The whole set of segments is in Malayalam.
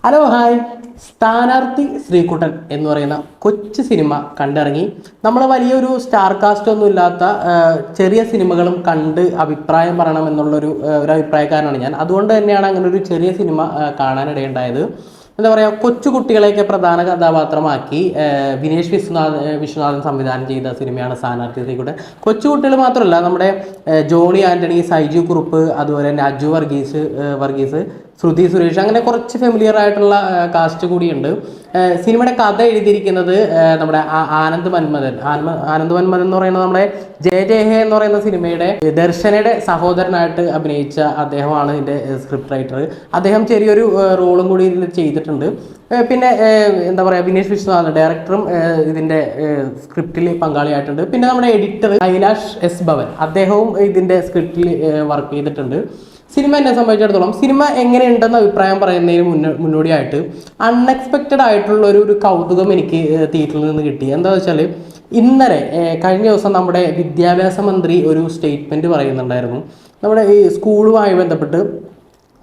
Hello hi. സ്ഥാനാർത്ഥി ശ്രീകുട്ടൻ എന്ന് പറയുന്ന കൊച്ചു സിനിമ കണ്ടിറങ്ങി. നമ്മൾ വലിയൊരു സ്റ്റാർ കാസ്റ്റ് ഒന്നും ഇല്ലാത്ത ചെറിയ സിനിമകളും കണ്ട് അഭിപ്രായം പറയണം എന്നുള്ളൊരു ഒരു അഭിപ്രായക്കാരനാണ് ഞാൻ. അതുകൊണ്ട് തന്നെയാണ് അങ്ങനെ ഒരു ചെറിയ സിനിമ കാണാനിടയുണ്ടായത്. എന്താ പറയുക, കൊച്ചു കുട്ടികളെയൊക്കെ പ്രധാന കഥാപാത്രമാക്കി വിനേഷ് വിശ്വനാഥൻ സംവിധാനം ചെയ്ത സിനിമയാണ് സ്ഥാനാർത്ഥി ശ്രീകുട്ടൻ. കൊച്ചു കുട്ടികൾ മാത്രമല്ല, നമ്മുടെ ജോണി ആൻ്റണി, സൈജു കുറുപ്പ്, അതുപോലെ തന്നെ അജു വർഗീസ്, ശ്രുതി സുരേഷ്, അങ്ങനെ കുറച്ച് ഫെമിലിയർ ആയിട്ടുള്ള കാസ്റ്റ് കൂടിയുണ്ട്. സിനിമയുടെ കഥ എഴുതിയിരിക്കുന്നത് നമ്മുടെ ആനന്ദ് മന്മഥൻ എന്ന് പറയുന്നത് നമ്മുടെ ജയ ഹേ എന്ന് പറയുന്ന സിനിമയുടെ ദർശനയുടെ സഹോദരനായിട്ട് അഭിനയിച്ച അദ്ദേഹമാണ് ഇതിൻ്റെ സ്ക്രിപ്റ്റ് റൈറ്റർ. അദ്ദേഹം ചെറിയൊരു റോളും കൂടി ഇതിൽ ചെയ്തിട്ടുണ്ട്. പിന്നെ എന്താ പറയുക, വിനേഷ് വിശ്വനാഥൻ ഡയറക്ടറും ഇതിൻ്റെ സ്ക്രിപ്റ്റിൽ പങ്കാളിയായിട്ടുണ്ട്. പിന്നെ നമ്മുടെ എഡിറ്റർ കൈലാഷ് എസ് ഭവൻ, അദ്ദേഹവും ഇതിൻ്റെ സ്ക്രിപ്റ്റിൽ വർക്ക് ചെയ്തിട്ടുണ്ട്. സിനിമ എന്നെ സംബന്ധിച്ചിടത്തോളം സിനിമ എങ്ങനെയുണ്ടെന്ന് അഭിപ്രായം പറയുന്നതിന് മുന്നോടിയായിട്ട് അൺഎക്സ്പെക്റ്റഡ് ആയിട്ടുള്ള ഒരു കൗതുകം എനിക്ക് തിയേറ്ററിൽ നിന്ന് കിട്ടി. എന്താണെന്ന് വെച്ചാൽ, ഇന്നലെ കഴിഞ്ഞ ദിവസം നമ്മുടെ വിദ്യാഭ്യാസ മന്ത്രി ഒരു സ്റ്റേറ്റ്മെൻറ്റ് പറയുന്നുണ്ടായിരുന്നു. നമ്മുടെ ഈ സ്കൂളുമായി ബന്ധപ്പെട്ട്,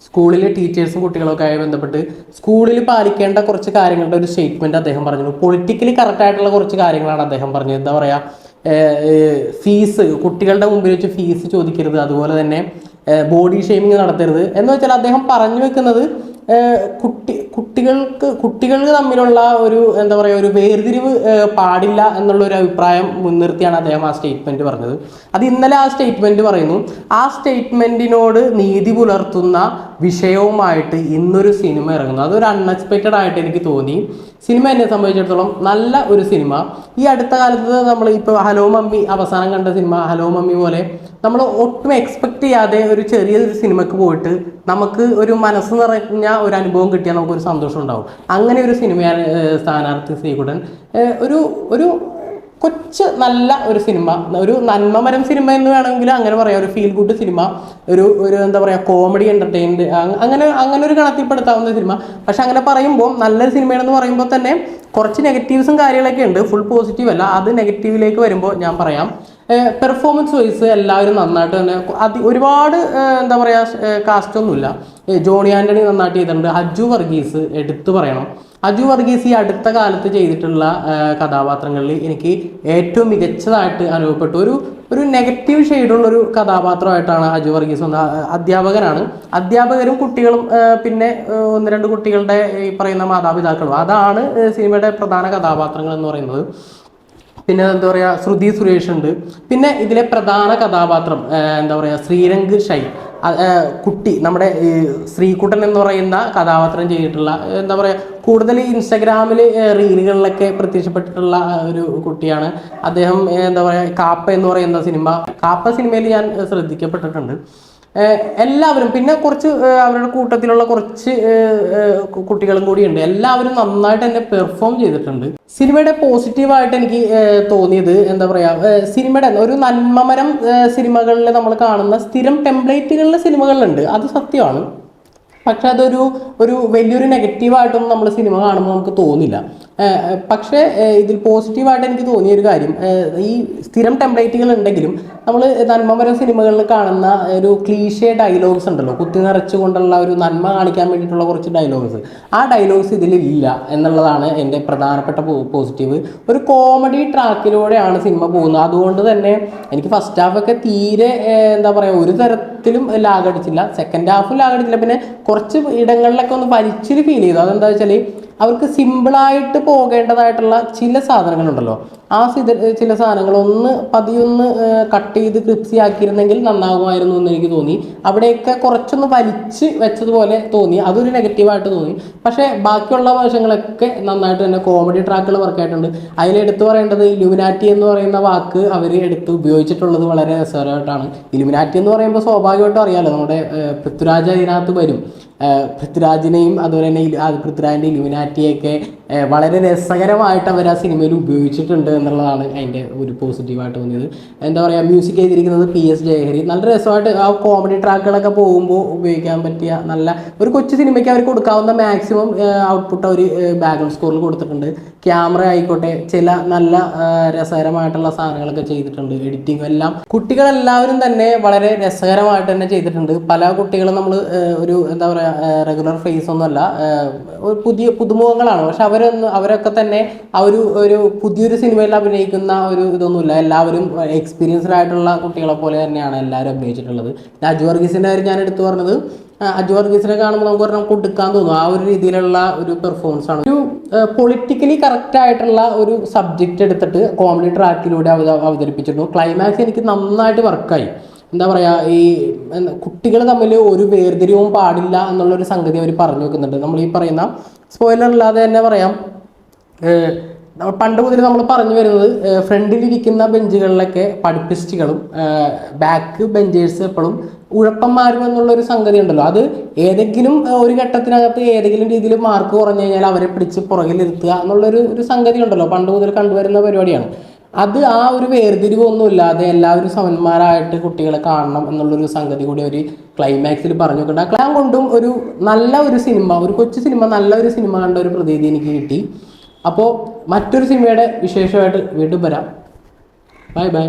സ്കൂളിലെ ടീച്ചേഴ്സും കുട്ടികളൊക്കെ ആയി ബന്ധപ്പെട്ട് സ്കൂളിൽ പാലിക്കേണ്ട കുറച്ച് കാര്യങ്ങളുടെ ഒരു സ്റ്റേറ്റ്മെൻറ്റ് അദ്ദേഹം പറഞ്ഞു. പൊളിറ്റിക്കലി കറക്റ്റായിട്ടുള്ള കുറച്ച് കാര്യങ്ങളാണ് അദ്ദേഹം പറഞ്ഞത്. എന്താ പറയുക, ഫീസ് കുട്ടികളുടെ മുമ്പിൽ വെച്ച് ഫീസ് ചോദിക്കരുത്, അതുപോലെ തന്നെ ബോഡി ഷെയ്മിങ് നടത്തരുത് എന്ന് വെച്ചാൽ അദ്ദേഹം പറഞ്ഞു വെക്കുന്നത് കുട്ടികൾ തമ്മിലുള്ള ഒരു എന്താ പറയുക, ഒരു വേർതിരിവ് പാടില്ല എന്നുള്ള ഒരു അഭിപ്രായം മുൻനിർത്തിയാണ് അദ്ദേഹം ആ സ്റ്റേറ്റ്മെൻറ്റ് പറഞ്ഞത്. അത് ഇന്നലെ ആ സ്റ്റേറ്റ്മെൻറ്റ് പറയുന്നു. ആ സ്റ്റേറ്റ്മെൻറ്റിനോട് നീതി പുലർത്തുന്ന വിഷയവുമായിട്ട് ഇന്നൊരു സിനിമ ഇറങ്ങുന്നു. അതൊരു അൺഎക്സ്പെക്റ്റഡ് ആയിട്ട് എനിക്ക് തോന്നി. സിനിമ എന്നെ സംബന്ധിച്ചിടത്തോളം നല്ല ഒരു സിനിമ. ഈ അടുത്ത കാലത്ത് നമ്മൾ ഇപ്പോൾ ഹലോ മമ്മി, അവസാനം കണ്ട സിനിമ ഹലോ മമ്മി പോലെ നമ്മൾ ഒട്ടും എക്സ്പെക്റ്റ് ചെയ്യാതെ ഒരു ചെറിയൊരു സിനിമയ്ക്ക് പോയിട്ട് നമുക്ക് ഒരു മനസ്സ് നിറഞ്ഞ ഒരു അനുഭവം കിട്ടിയാൽ നമുക്കൊരു സന്തോഷം ഉണ്ടാവും. അങ്ങനെ ഒരു സിനിമയാണ് സ്ഥാനാർത്ഥി ശ്രീകുട്ടൻ. ഒരു കൊച്ച് നല്ല ഒരു സിനിമ, ഒരു നന്മമരം സിനിമ എന്ന് വേണമെങ്കിൽ അങ്ങനെ പറയാം. ഒരു ഫീൽ ഗുഡ് സിനിമ, ഒരു എന്താ പറയുക, കോമഡി എൻ്റർടൈൻഡ്, അങ്ങനെ ഒരു ഗണത്തിൽപ്പെടുത്താവുന്ന സിനിമ. പക്ഷെ അങ്ങനെ പറയുമ്പോൾ നല്ലൊരു സിനിമയാണെന്ന് പറയുമ്പോൾ തന്നെ കുറച്ച് നെഗറ്റീവ്സും കാര്യങ്ങളൊക്കെ ഉണ്ട്. ഫുൾ പോസിറ്റീവ് അല്ല. അത് നെഗറ്റീവിലേക്ക് വരുമ്പോൾ ഞാൻ പറയാം. പെർഫോമൻസ് വൈസ് എല്ലാവരും നന്നായിട്ട് തന്നെ, ഒരുപാട് എന്താ പറയുക, കാസ്റ്റൊന്നുമില്ല. ജോണി ആൻ്റണി നന്നായിട്ട് ചെയ്തിട്ടുണ്ട്. അജു വർഗീസ് എടുത്തു പറയണം. അജു വർഗീസ് ഈ അടുത്ത കാലത്ത് ചെയ്തിട്ടുള്ള കഥാപാത്രങ്ങളിൽ എനിക്ക് ഏറ്റവും മികച്ചതായിട്ട് അനുഭവപ്പെട്ടു. ഒരു നെഗറ്റീവ് ഷെയ്ഡുള്ളൊരു കഥാപാത്രമായിട്ടാണ് അജു വർഗീസ് അധ്യാപകനാണ്. അധ്യാപകരും കുട്ടികളും പിന്നെ ഒന്ന് രണ്ട് കുട്ടികളുടെ ഈ പറയുന്ന മാതാപിതാക്കളും, അതാണ് സിനിമയുടെ പ്രധാന കഥാപാത്രങ്ങൾ എന്ന് പറയുന്നത്. പിന്നെ എന്താ പറയുക, ശ്രുതി സുരേഷ് ഉണ്ട്. പിന്നെ ഇതിലെ പ്രധാന കഥാപാത്രം എന്താ പറയുക, ശ്രീരംഗ് ഷൈ കുട്ടി, നമ്മുടെ ശ്രീകുട്ടൻ എന്ന് പറയുന്ന കഥാപാത്രം ചെയ്തിട്ടുള്ള, എന്താ പറയുക, കൂടുതൽ ഇൻസ്റ്റഗ്രാമിൽ റീലുകളിലൊക്കെ പ്രത്യക്ഷപ്പെട്ടിട്ടുള്ള ഒരു കുട്ടിയാണ് അദ്ദേഹം. എന്താ പറയുക, കാപ്പ എന്ന് പറയുന്ന സിനിമയിൽ ഞാൻ ശ്രദ്ധിക്കപ്പെട്ടിട്ടുണ്ട്. എല്ലാവരും, പിന്നെ കുറച്ച് അവരുടെ കൂട്ടത്തിലുള്ള കുറച്ച് കുട്ടികളും കൂടിയുണ്ട്. എല്ലാവരും നന്നായിട്ട് തന്നെ പെർഫോം ചെയ്തിട്ടുണ്ട്. സിനിമയുടെ പോസിറ്റീവായിട്ട് എനിക്ക് തോന്നിയത് എന്താ പറയുക, സിനിമയുടെ ഒരു നന്മമരം സിനിമകളിൽ നമ്മൾ കാണുന്ന സ്ഥിരം ടെംപ്ലേറ്റുകളിലെ സിനിമകളിലുണ്ട്, അത് സത്യമാണ്. പക്ഷെ ഒരു വലിയൊരു നെഗറ്റീവായിട്ടൊന്നും നമ്മൾ സിനിമ കാണുമ്പോൾ നമുക്ക് തോന്നില്ല. പക്ഷേ ഇതിൽ പോസിറ്റീവായിട്ട് എനിക്ക് തോന്നിയ ഒരു കാര്യം, ഈ സ്ഥിരം ടെംപ്ലേറ്റുകൾ ഉണ്ടെങ്കിലും നമ്മൾ നന്മമരം സിനിമകളിൽ കാണുന്ന ഒരു ക്ലീഷേ ഡയലോഗ്സ് ഉണ്ടല്ലോ, കുത്തി നിറച്ചുകൊണ്ടുള്ള ഒരു നന്മ കാണിക്കാൻ വേണ്ടിയിട്ടുള്ള കുറച്ച് ഡയലോഗ്സ്, ആ ഡയലോഗ്സ് ഇതിലില്ല എന്നുള്ളതാണ് എൻ്റെ പ്രധാനപ്പെട്ട പോസിറ്റീവ്. ഒരു കോമഡി ട്രാക്കിലൂടെയാണ് സിനിമ പോകുന്നത്. അതുകൊണ്ട് തന്നെ എനിക്ക് ഫസ്റ്റ് ഹാഫൊക്കെ തീരെ എന്താ പറയുക, ഒരു തരത്തിലും ലാഗടിച്ചില്ല. സെക്കൻഡ് ഹാഫും ലാഗടിച്ചില്ല. പിന്നെ കുറച്ച് ഇടങ്ങളിലൊക്കെ ഒന്ന് വലിച്ചിൽ ഫീൽ ചെയ്തു. അതെന്താ വെച്ചാൽ, അവർക്ക് സിമ്പിളായിട്ട് പോകേണ്ടതായിട്ടുള്ള ചില സാധനങ്ങളുണ്ടല്ലോ, ആ ചില സാധനങ്ങൾ പതിയൊന്ന് കട്ട് ചെയ്ത് ക്രിപ്സി ആക്കിയിരുന്നെങ്കിൽ നന്നാകുമായിരുന്നു എന്ന് എനിക്ക് തോന്നി. അവിടെയൊക്കെ കുറച്ചൊന്ന് വലിച്ച് വെച്ചതുപോലെ തോന്നി. അതൊരു നെഗറ്റീവായിട്ട് തോന്നി. പക്ഷേ ബാക്കിയുള്ള വശങ്ങളൊക്കെ നന്നായിട്ട് തന്നെ കോമഡി ട്രാക്കുകൾ വർക്കായിട്ടുണ്ട്. അതിലെടുത്ത് പറയേണ്ടത് ഇലുമിനാറ്റി എന്ന് പറയുന്ന വാക്ക് അവർ ഉപയോഗിച്ചിട്ടുള്ളത് വളരെ രസകരമായിട്ടാണ്. ഇലുമിനാറ്റി എന്ന് പറയുമ്പോൾ സ്വാഭാവികമായിട്ടും അറിയാമല്ലോ, നമ്മുടെ പൃഥ്വിരാജ് അതിനകത്ത് വരും. പൃഥ്വിരാജിനെയും അതുപോലെ തന്നെ പൃഥ്വിരാജിൻ്റെ ഇലുമിനാറ്റിയൊക്കെ വളരെ രസകരമായിട്ട് അവർ ആ സിനിമയിൽ ഉപയോഗിച്ചിട്ടുണ്ട് എന്നുള്ളതാണ് അതിൻ്റെ ഒരു പോസിറ്റീവായിട്ട് തോന്നിയത്. എന്താ പറയുക, മ്യൂസിക് ചെയ്തിരിക്കുന്നത് PS ജയഹരി. നല്ല രസമായിട്ട് ആ കോമഡി ട്രാക്കുകളൊക്കെ പോകുമ്പോൾ ഉപയോഗിക്കാൻ പറ്റിയ നല്ല ഒരു കൊച്ചു സിനിമയ്ക്ക് അവർ കൊടുക്കാവുന്ന മാക്സിമം ഔട്ട്പുട്ട് അവർ ബാക്ക്ഗ്രൗണ്ട് സ്കോറിൽ കൊടുത്തിട്ടുണ്ട്. ക്യാമറ ആയിക്കോട്ടെ, ചില നല്ല രസകരമായിട്ടുള്ള സാധനങ്ങളൊക്കെ ചെയ്തിട്ടുണ്ട്. എഡിറ്റിംഗ് എല്ലാം കുട്ടികളെല്ലാവരും തന്നെ വളരെ രസകരമായിട്ട് തന്നെ ചെയ്തിട്ടുണ്ട്. പല കുട്ടികളും നമ്മൾ ഒരു എന്താ പറയുക റെഗുലർ ഫേസ് ഒന്നുമല്ല, പുതിയ പുതുമുഖങ്ങളാണ്. പക്ഷെ അവരൊക്കെ തന്നെ ആ ഒരു പുതിയൊരു സിനിമയിൽ അഭിനയിക്കുന്ന ഒരു ഇതൊന്നുമില്ല. എല്ലാവരും എക്സ്പീരിയൻസ്ഡ് ആയിട്ടുള്ള കുട്ടികളെ പോലെ തന്നെയാണ് എല്ലാവരും അഭിനയിച്ചിട്ടുള്ളത്. അജു വർഗീസിൻ്റെ കാര്യം ഞാൻ എടുത്തു പറഞ്ഞത്, അജു വർഗീസിനെ കാണുമ്പോൾ നമുക്ക് പറഞ്ഞാൽ കൊടുക്കാൻ തോന്നും. ആ ഒരു രീതിയിലുള്ള ഒരു പെർഫോമൻസ് ആണ്. ഒരു പൊളിറ്റിക്കലി കറക്റ്റ് ആയിട്ടുള്ള ഒരു സബ്ജക്റ്റ് എടുത്തിട്ട് കോമഡി ട്രാക്കിലൂടെ അവതരിപ്പിച്ചിരുന്നു. ക്ലൈമാക്സ് എനിക്ക് നന്നായിട്ട് വർക്കായി. എന്താ പറയുക, ഈ കുട്ടികൾ തമ്മിൽ ഒരു വേർതിരിവും പാടില്ല എന്നുള്ളൊരു സംഗതി അവർ പറഞ്ഞു വെക്കുന്നുണ്ട്. നമ്മൾ ഈ പറയുന്ന സ്പോയിലർ ഇല്ലാതെ തന്നെ പറയാം, പണ്ട് മുതൽ നമ്മൾ പറഞ്ഞു വരുന്നത് ഫ്രണ്ടിലിരിക്കുന്ന ബെഞ്ചുകളിലൊക്കെ പഠിപ്പിസ്റ്റുകളും ബാക്ക് ബെഞ്ചേഴ്സ് എപ്പോഴും ഉഴപ്പന്മാരും എന്നുള്ളൊരു സംഗതി ഉണ്ടല്ലോ. അത് ഏതെങ്കിലും ഒരു ഘട്ടത്തിനകത്ത് ഏതെങ്കിലും രീതിയിൽ മാർക്ക് കുറഞ്ഞു കഴിഞ്ഞാൽ അവരെ പിടിച്ച് പുറകിലിരുത്തുക എന്നുള്ളൊരു സംഗതി ഉണ്ടല്ലോ, പണ്ട് മുതൽ കണ്ടുവരുന്ന പരിപാടിയാണ്. അത് ആ ഒരു വേർതിരിവൊന്നും ഇല്ലാതെ എല്ലാവരും സമന്മാരായിട്ട് കുട്ടികളെ കാണണം എന്നുള്ളൊരു സംഗതി കൂടി ഒരു ക്ലൈമാക്സിൽ പറഞ്ഞു വെക്കേണ്ട. ക്ലാം കൊണ്ടും ഒരു നല്ല ഒരു സിനിമ, ഒരു കൊച്ചു സിനിമ, നല്ല ഒരു സിനിമ കണ്ട ഒരു പ്രതീതി എനിക്ക് കിട്ടി. അപ്പോൾ മറ്റൊരു സിനിമയുടെ വിശേഷമായിട്ട് വീണ്ടും വരാം. Bye bye.